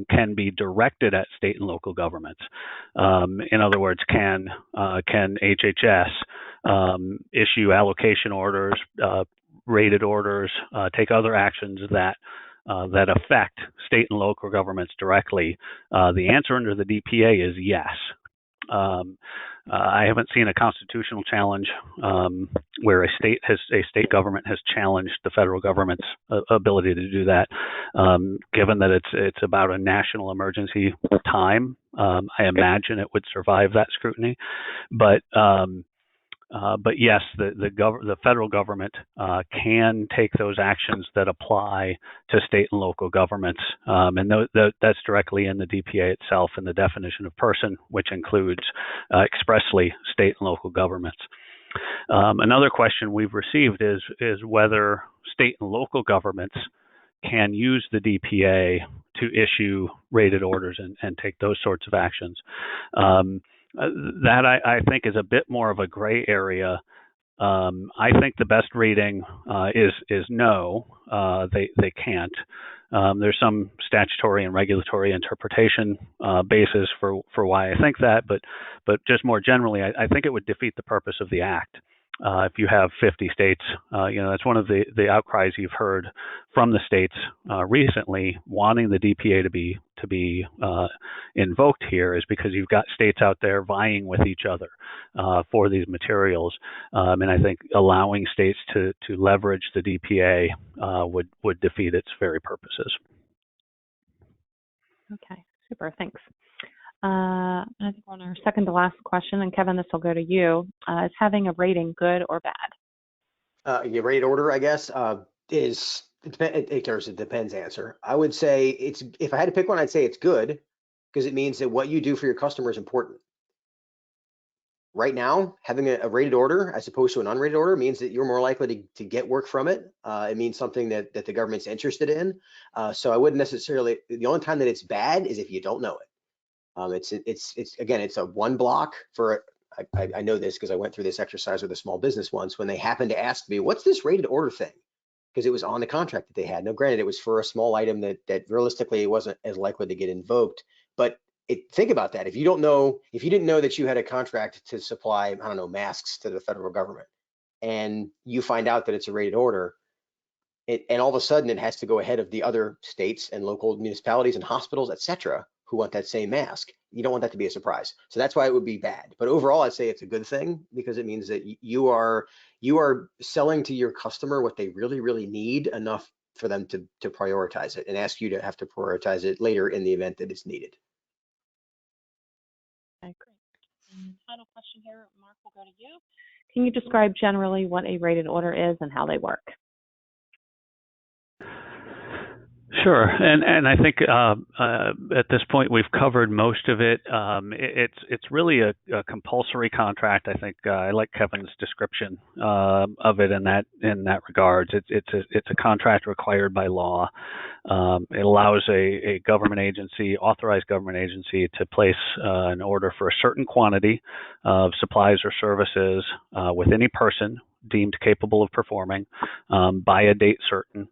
can be directed at state and local governments. In other words, can HHS issue allocation orders, rated orders, take other actions that affect state and local governments directly? The answer under the DPA is yes. I haven't seen a constitutional challenge where a state government has challenged the federal government's ability to do that. Given that it's about a national emergency time, I imagine it would survive that scrutiny. But yes, the federal government can take those actions that apply to state and local governments, and that's directly in the DPA itself in the definition of person, which includes expressly state and local governments. Another question we've received is whether state and local governments can use the DPA to issue rated orders and take those sorts of actions. That I think is a bit more of a gray area. I think the best reading is no, they can't. There's some statutory and regulatory interpretation basis for why I think that, but just more generally, I think it would defeat the purpose of the act. If you have 50 states, that's one of the outcries you've heard from the states recently, wanting the DPA to be invoked here, is because you've got states out there vying with each other for these materials, and I think allowing states to leverage the DPA would defeat its very purposes. Okay, super, thanks. I think on our second to last question, and Kevin, this will go to you. Is having a rating good or bad? Your rated order, I guess, there's a depends answer. I would say if I had to pick one, I'd say it's good, because it means that what you do for your customer is important. Right now, having a rated order as opposed to an unrated order means that you're more likely to get work from it. It means something that the government's interested in. So I wouldn't necessarily, the only time that it's bad is if you don't know it. It's a one block for, I know this because I went through this exercise with a small business once when they happened to ask me, what's this rated order thing? Because it was on the contract that they had. Now, granted, it was for a small item that realistically wasn't as likely to get invoked. But think about that. If you didn't know that you had a contract to supply, I don't know, masks to the federal government, and you find out that it's a rated order, and all of a sudden it has to go ahead of the other states and local municipalities and hospitals, et cetera, who want that same mask. You don't want that to be a surprise. So that's why it would be bad. But overall, I'd say it's a good thing, because it means that you are selling to your customer what they really, really need, enough for them to prioritize it and ask you to have to prioritize it later in the event that it's needed. Okay, great. And final question here, Mark, will go to you. Can you describe generally what a rated order is and how they work? Sure, and I think at this point we've covered most of it. It's really a compulsory contract. I think I like Kevin's description of it in that regards. It's a contract required by law. It allows a government agency, authorized government agency, to place an order for a certain quantity of supplies or services with any person deemed capable of performing by a date certain.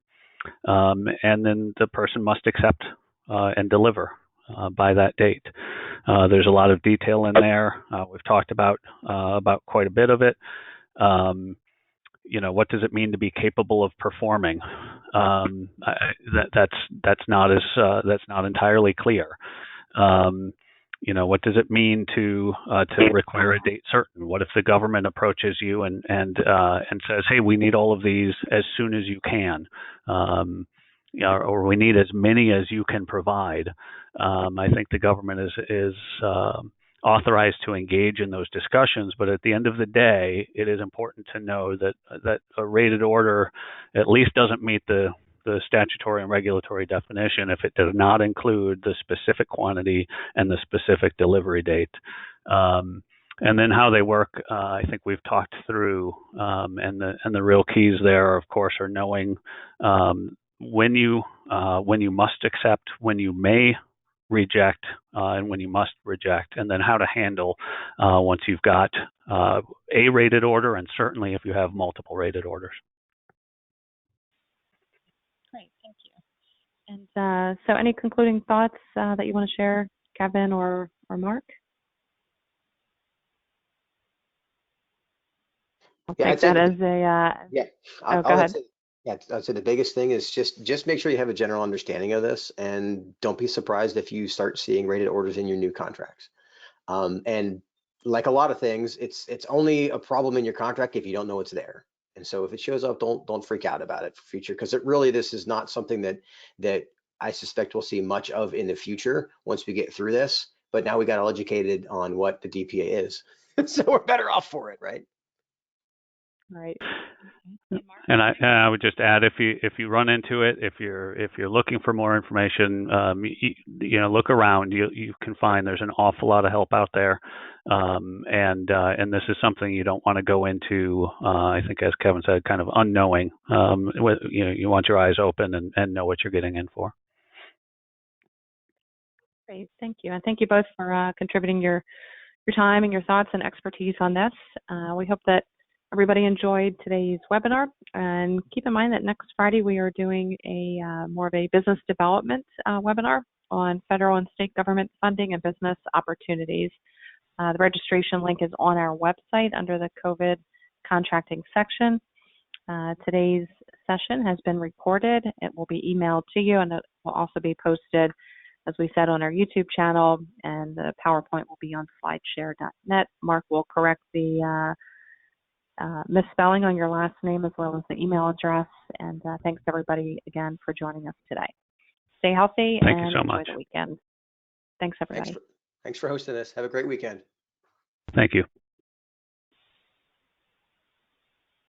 And then the person must accept and deliver by that date. There's a lot of detail in there. We've talked about quite a bit of it. What does it mean to be capable of performing? That's not entirely clear. What does it mean to require a date certain? What if the government approaches you and says, hey, we need all of these as soon as you can, or we need as many as you can provide? I think the government is authorized to engage in those discussions, but at the end of the day, it is important to know that a rated order at least doesn't meet the statutory and regulatory definition if it does not include the specific quantity and the specific delivery date. And then how they work, I think we've talked through, and the real keys there, of course, are knowing when you must accept, when you may reject, and when you must reject, and then how to handle once you've got a rated order, and certainly if you have multiple rated orders. Great, thank you. And so any concluding thoughts that you want to share, Kevin or Mark? I'll take that as a... Yeah, go ahead. I'd say the biggest thing is just make sure you have a general understanding of this, and don't be surprised if you start seeing rated orders in your new contracts. And like a lot of things, it's only a problem in your contract if you don't know it's there. And so if it shows up, don't freak out about it for future, because this is not something that I suspect we'll see much of in the future once we get through this. But now we got all educated on what the DPA is, so we're better off for it, right? Right. And I would just add, if you run into it, if you're looking for more information, look around. You can find there's an awful lot of help out there, and this is something you don't want to go into. I think, as Kevin said, kind of unknowing. You want your eyes open and know what you're getting in for. Great, thank you, and thank you both for contributing your time and your thoughts and expertise on this. We hope that everybody enjoyed today's webinar, and keep in mind that next Friday we are doing a more of a business development webinar on federal and state government funding and business opportunities. The registration link is on our website under the COVID contracting section. Today's session has been recorded. It will be emailed to you, and it will also be posted, as we said, on our YouTube channel, and the PowerPoint will be on slideshare.net. Mark will correct the misspelling on your last name as well as the email address. And thanks everybody again for joining us today. Stay healthy and enjoy the weekend. Thanks everybody. Thanks for hosting us. Have a great weekend. Thank you.